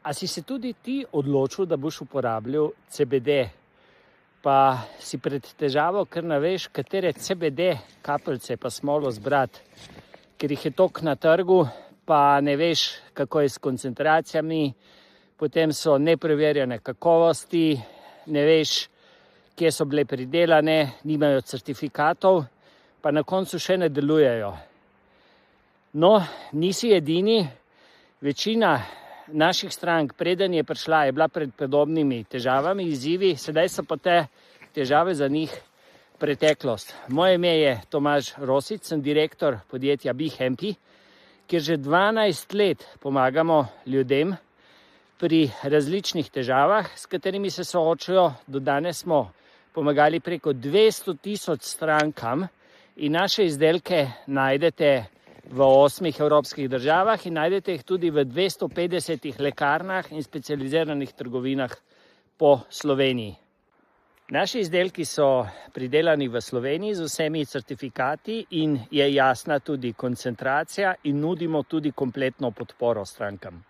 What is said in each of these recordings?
A si se tudi ti odločil, da boš uporabljal CBD, pa si pred težavo, ker ne veš, katere CBD kapljice pa smolo zbrati, ker jih je toliko na trgu, pa ne veš, kako je s koncentracijami, potem so nepreverjene kakovosti, ne veš, kje so bile pridelane, nimajo certifikatov, pa na koncu še ne delujejo. No, nisi edini, večina naših strank, preden je prišla, je bila pred podobnimi težavami, izzivi, sedaj so pa te težave za njih preteklost. Moje ime je Tomaž Rosic, sem direktor podjetja BeHappy, kjer že 12 let pomagamo ljudem pri različnih težavah, s katerimi se soočajo. Do danes smo pomagali preko 200.000 strankam in naše izdelke najdete v 8 evropskih državah in najdete jih tudi v 250 lekarnah in specializiranih trgovinah po Sloveniji. Naši izdelki so pridelani v Sloveniji z vsemi certifikati in je jasna tudi koncentracija in nudimo tudi kompletno podporo strankam.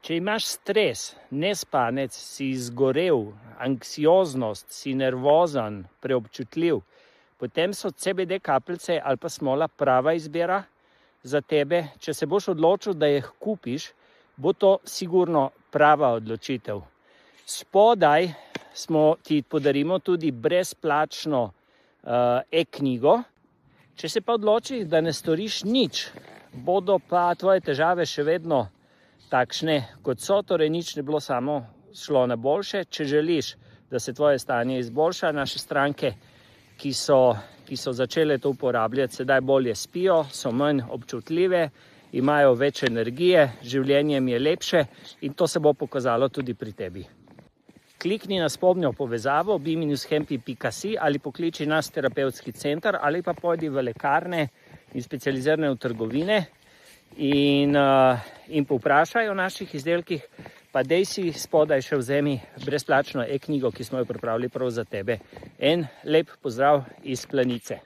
Če imaš stres, nespanec, si izgorel, anksioznost, si nervozen, preobčutljiv, potem so CBD kapljice ali pa smola prava izbira za tebe. Če se boš odločil, da jih kupiš, bo to sigurno prava odločitev. Spodaj ti podarimo tudi brezplačno e-knjigo. Če se pa odločiš, da ne storiš nič, bodo pa tvoje težave še vedno takšne, kot so, torej nič ne bilo samo šlo na boljše. Če želiš, da se tvoje stanje izboljša, naše stranke, ki so začele to uporabljati, sedaj bolje spijo, so manj občutljive, imajo več energije, življenje jim je lepše in to se bo pokazalo tudi pri tebi. Klikni na spodnjo povezavo be-happy.si ali pokliči nas terapevtski center ali pa pojdi v lekarne in specializirane trgovine in povprašaj o naših izdelkih, pa dej si spodaj še vzemi brezplačno e-knjigo, ki smo jo pripravili prav za tebe. En lep pozdrav iz Planice.